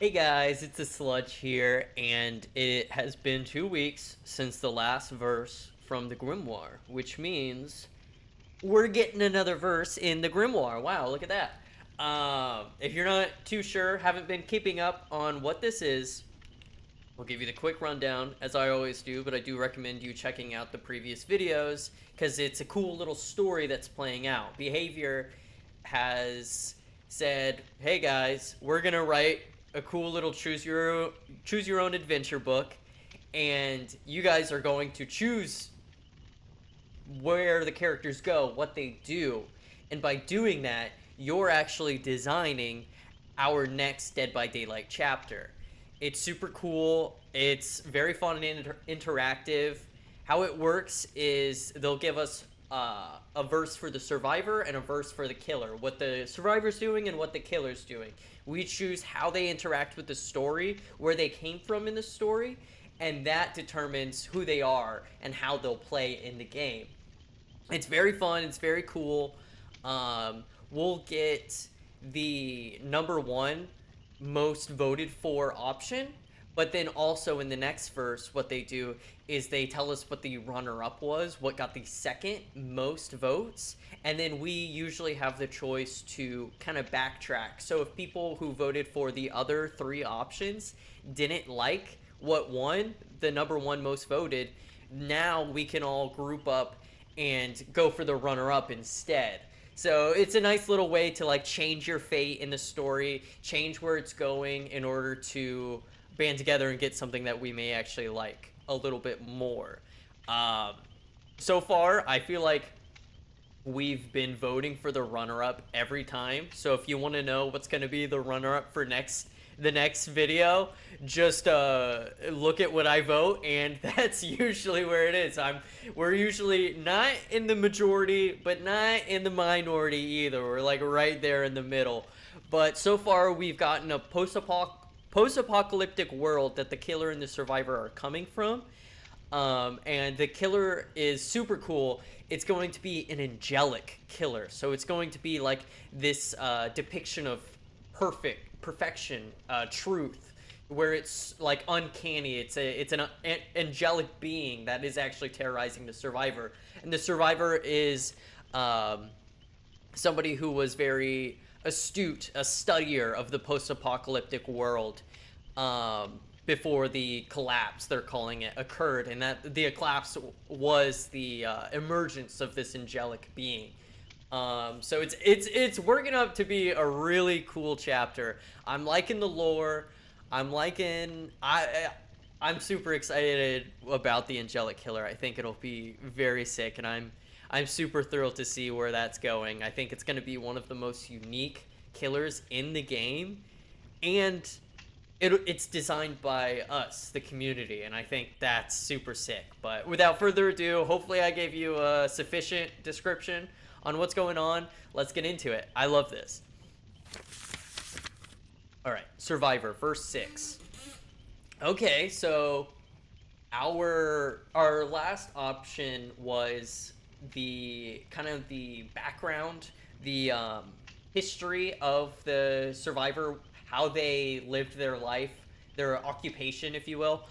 Hey guys, it's the Sludge here, and it has been 2 weeks since the last verse from the Grimoire, which means we're getting another verse in the Grimoire. Wow, look at that. If you're not too sure, haven't been keeping up on what this is, I'll give you the quick rundown, as I always do, but I do recommend you checking out the previous videos, because it's a cool little story that's playing out. Behavior has said, hey guys, we're gonna write a cool little choose your own adventure book, and you guys are going to choose where the characters go, what they do, and by doing that, you're actually designing our next Dead by Daylight chapter. It's super cool. It's very fun and interactive. How it works is they'll give us a verse for the survivor and a verse for the killer. What the survivor's doing and what the killer's doing. We choose how they interact with the story, where they came from in the story, and that determines who they are and how they'll play in the game. It's very fun. It's very cool. We'll get the number one most voted for option, but then also in the next verse, what they do is they tell us what the runner-up was, what got the second most votes, and then we usually have the choice to kind of backtrack. So if people who voted for the other three options didn't like what won, the number one most voted, now we can all group up and go for the runner-up instead. So it's a nice little way to like change your fate in the story, change where it's going in order to band together and get something that we may actually like a little bit more. So far, I feel like we've been voting for the runner-up every time. So if you want to know what's going to be the runner-up for the next video, just look at what I vote, and that's usually where it is. We're usually not in the majority, but not in the minority either. We're like right there in the middle. But so far, we've gotten a post-apocalyptic world that the killer and the survivor are coming from. And the killer is super cool. It's going to be an angelic killer. So it's going to be like this depiction of perfection, truth, where it's like uncanny. It's an angelic being that is actually terrorizing the survivor, and the survivor is somebody who was very astute, a studier of the post-apocalyptic world before the collapse, they're calling it, occurred, and that the collapse was the emergence of this angelic being. So it's working up to be a really cool chapter. I'm liking the lore. I'm super excited about the angelic killer. I think it'll be very sick, and I'm super thrilled to see where that's going. I think it's going to be one of the most unique killers in the game, and it's designed by us, the community, and I think that's super sick. But without further ado, hopefully I gave you a sufficient description on what's going on. Let's get into it. I love this. All right, Survivor, verse 6. Okay, so our last option was the kind of the background, the history of the survivor, how they lived their life, their occupation, if you will.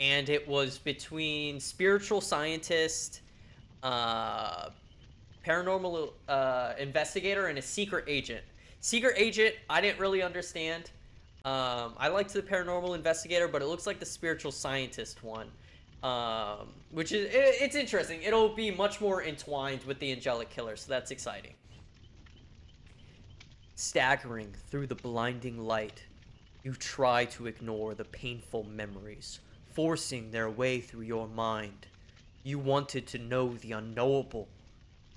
And it was between spiritual scientist, paranormal investigator, and a secret agent. Secret agent, I didn't really understand. I liked the paranormal investigator, but it looks like the spiritual scientist one, which is it's interesting. It'll be much more entwined with the angelic killer, so that's exciting. Staggering through the blinding light, you try to ignore the painful memories, forcing their way through your mind. You wanted to know the unknowable.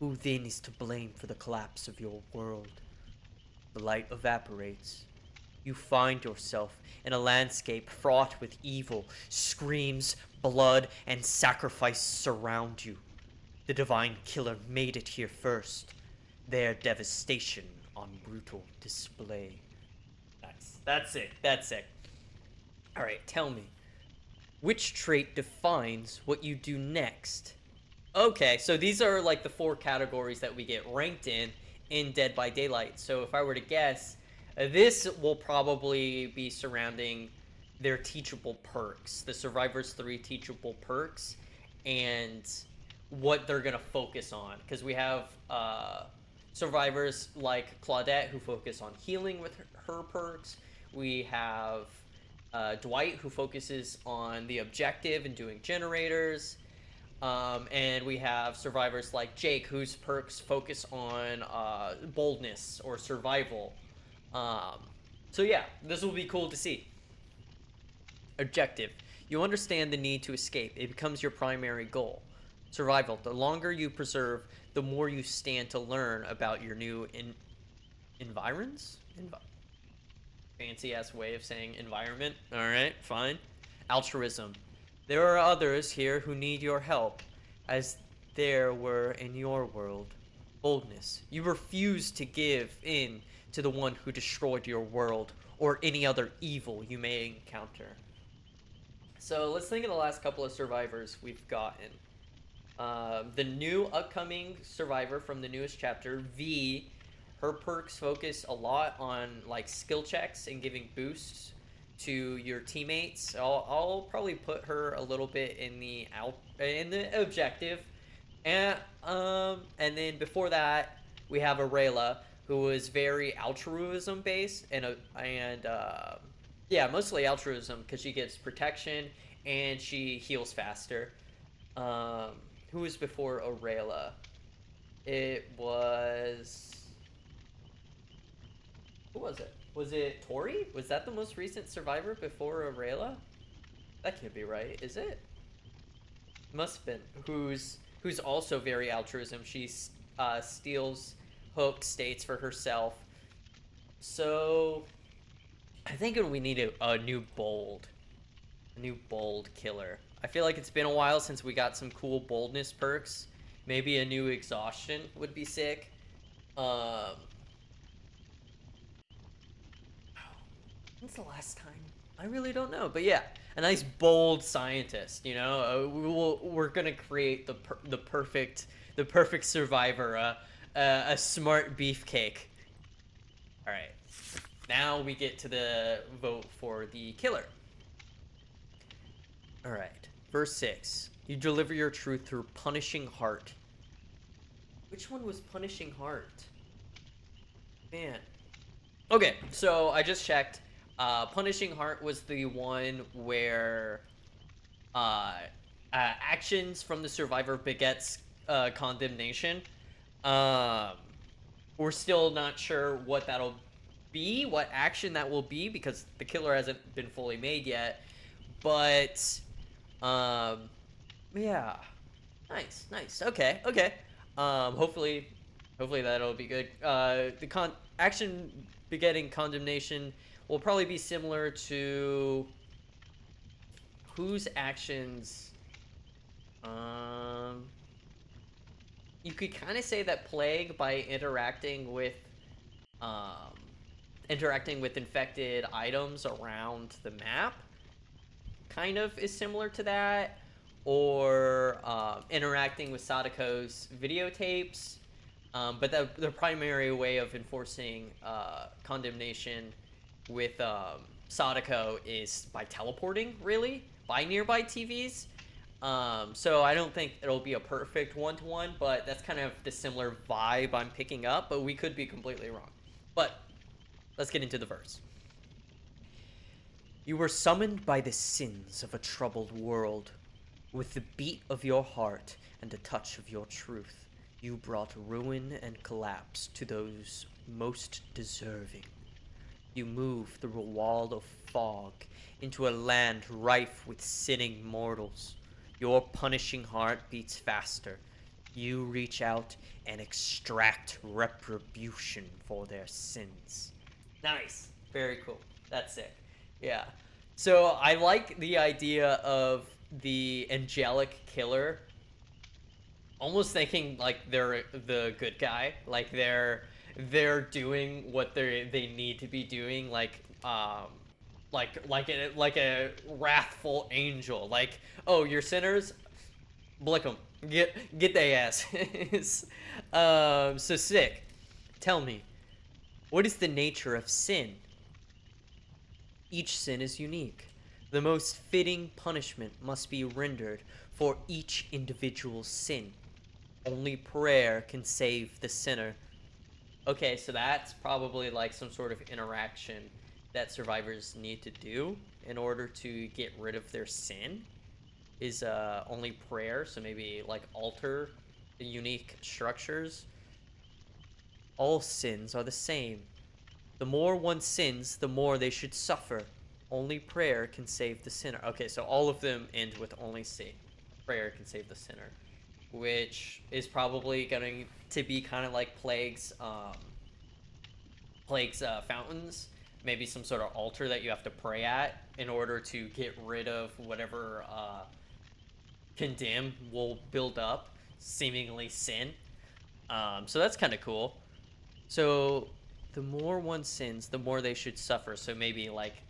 Who then is to blame for the collapse of your world? The light evaporates. You find yourself in a landscape fraught with evil. Screams, blood, and sacrifice surround you. The divine killer made it here first. Their devastation on brutal display. Nice. That's it. That's it. Alright, tell me. Which trait defines what you do next? Okay, so these are like the 4 categories that we get ranked in Dead by Daylight. So if I were to guess, This will probably be surrounding their teachable perks, the Survivors 3 teachable perks, and what they're going to focus on. Because we have survivors like Claudette who focus on healing with her perks. We have Dwight who focuses on the objective and doing generators. And we have survivors like Jake, whose perks focus on boldness or survival. So yeah, this will be cool to see. Objective. You understand the need to escape. It becomes your primary goal. Survival. The longer you preserve, the more you stand to learn about your new environs? Fancy-ass way of saying environment. Alright, fine. Altruism. There are others here who need your help, as there were in your world. Boldness. You refuse to give in to the one who destroyed your world, or any other evil you may encounter. So let's think of the last couple of survivors we've gotten. The new upcoming survivor from the newest chapter, V, her perks focus a lot on like skill checks and giving boosts to your teammates. I'll probably put her a little bit in the objective, and then before that we have Aurelia, who is very altruism based and yeah, mostly altruism because she gets protection and she heals faster. Who was before Aurelia? It was... Who was it? Was it Tori? Was that the most recent survivor before Aurelia? That can't be right, is it? Must have been. Who's also very altruism. She steals hook states for herself. So I think we need a new bold killer. I feel like it's been a while since we got some cool boldness perks. Maybe a new exhaustion would be sick. When's the last time? I really don't know, but yeah, a nice bold scientist. You know, we're gonna create the perfect survivor, a smart beefcake. All right, now we get to the vote for the killer. All right, verse 6. You deliver your truth through punishing heart. Which one was punishing heart? Man. Okay, so I just checked. Punishing heart was the one where actions from the survivor begets condemnation. We're still not sure what that'll be, what action that will be, because the killer hasn't been fully made yet. But yeah, nice. Okay. Hopefully that'll be good. The action begetting condemnation will probably be similar to whose actions. You could kind of say that plague, by interacting with infected items around the map, kind of is similar to that, or interacting with Sadako's videotapes. But the primary way of enforcing condemnation with Sadako is by teleporting, really, by nearby TVs. So I don't think it'll be a perfect one-to-one, but that's kind of the similar vibe I'm picking up, but we could be completely wrong. But let's get into the verse. You were summoned by the sins of a troubled world. With the beat of your heart and the touch of your truth, you brought ruin and collapse to those most deserving. You move through a wall of fog into a land rife with sinning mortals. Your punishing heart beats faster. You reach out and extract retribution for their sins. Nice. Very cool. That's sick. Yeah. So I like the idea of the angelic killer almost thinking like they're the good guy, like they're doing what they need to be doing, like a wrathful angel, like, oh, you're sinners, blick them, get their asses. So sick. Tell me, What is the nature of sin? Each sin is unique. The most fitting punishment must be rendered for each individual sin. Only prayer can save the sinner. Okay, so that's probably like some sort of interaction that survivors need to do in order to get rid of their sin, is only prayer. So maybe like alter the unique structures. All sins are the same. The more one sins, the more they should suffer. Only prayer can save the sinner. Okay, so all of them end with only prayer can save the sinner, which is probably going to be kind of like plagues fountains. Maybe some sort of altar that you have to pray at in order to get rid of whatever condemn will build up, seemingly sin. So that's kind of cool. So the more one sins, the more they should suffer. So maybe like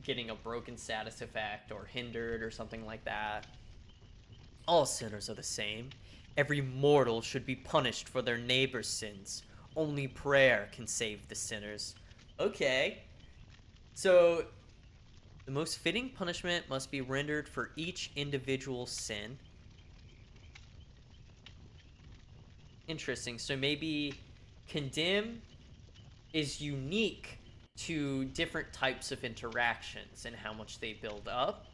getting a broken status effect or hindered or something like that. All sinners are the same. Every mortal should be punished for their neighbor's sins. Only prayer can save the sinners. Okay. So the most fitting punishment must be rendered for each individual sin. Interesting. So maybe condemn is unique to different types of interactions and how much they build up.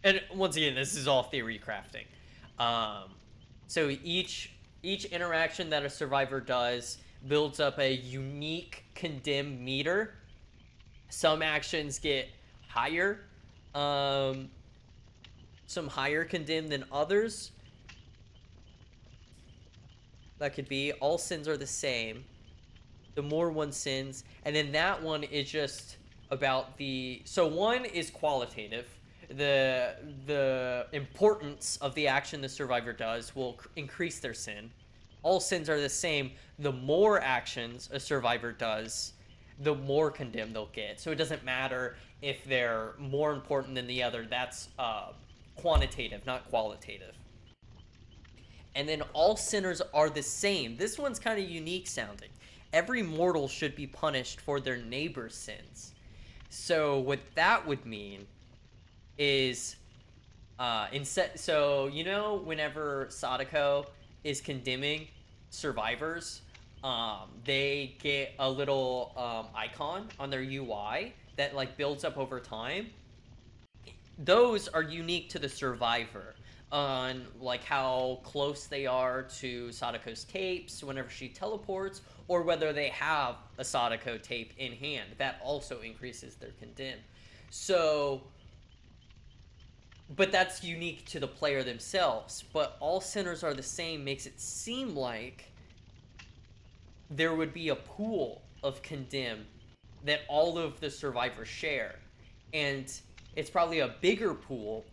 And once again, this is all theory crafting. So each interaction that a survivor does builds up a unique condemn meter. Some actions get higher, some higher condemn than others. That could be all sins are the same. The more one sins, and then that one is just about so one is qualitative. The importance of the action the survivor does will increase their sin. All sins are the same. The more actions a survivor does, the more condemned they'll get. So it doesn't matter if they're more important than the other. That's quantitative, not qualitative. And then all sinners are the same. This one's kind of unique sounding. Every mortal should be punished for their neighbor's sins. So what that would mean is so whenever Sadako is condemning survivors, they get a little icon on their UI that like builds up over time. Those are unique to the survivor, on like how close they are to Sadako's tapes whenever she teleports, or whether they have a Sadako tape in hand. That also increases their condemn. So, but that's unique to the player themselves. But all sinners are the same makes it seem like there would be a pool of condemn that all of the survivors share. And it's probably a bigger pool,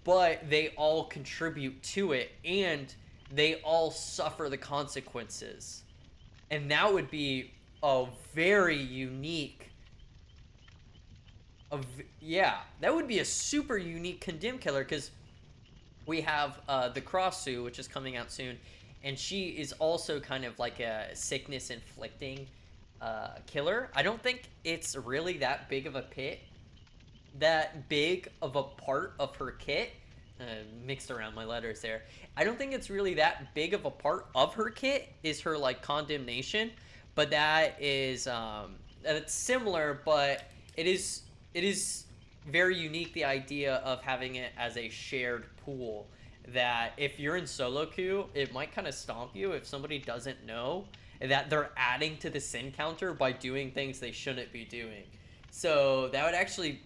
but they all contribute to it, and they all suffer the consequences. And that would be a very unique... that would be a super unique condemn killer, because we have the Crossu, which is coming out soon, and she is also kind of like a sickness-inflicting killer. I don't think it's really that big of a part of her kit. Mixed around my letters there. I don't think it's really that big of a part of her kit is her like condemnation, but that is it's similar, but it is very unique, the idea of having it as a shared pool, that if you're in solo queue, it might kind of stomp you if somebody doesn't know that they're adding to the sin counter by doing things they shouldn't be doing. So that would actually...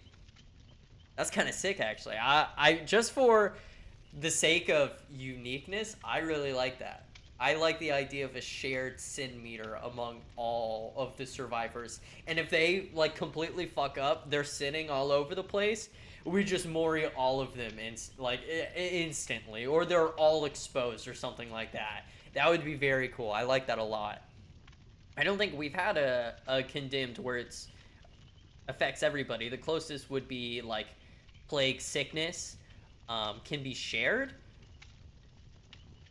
That's kind of sick, actually. I just for the sake of uniqueness, I really like that. I like the idea of a shared sin meter among all of the survivors. And if they, like, completely fuck up, they're sinning all over the place, we just mori all of them instantly. Or they're all exposed or something like that. That would be very cool. I like that a lot. I don't think we've had a condemned where it's affects everybody. The closest would be, like, plague sickness can be shared,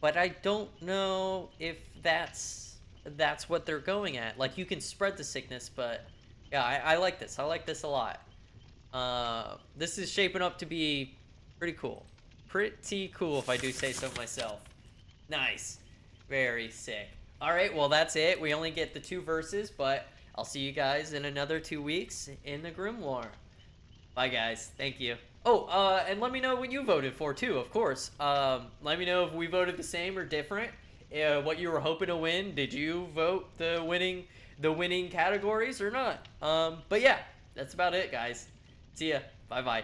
but I don't know if that's that's what they're going at. Like, you can spread the sickness, but yeah, I like this. I like this a lot. This is shaping up to be pretty cool. Pretty cool, if I do say so myself. Nice. Very sick. All right, well, that's it. We only get the 2 verses, but I'll see you guys in another 2 weeks in the Grimoire. Bye, guys. Thank you. Oh, and let me know what you voted for, too, of course. Let me know if we voted the same or different. What you were hoping to win. Did you vote the winning categories or not? But yeah, that's about it, guys. See ya. Bye-bye.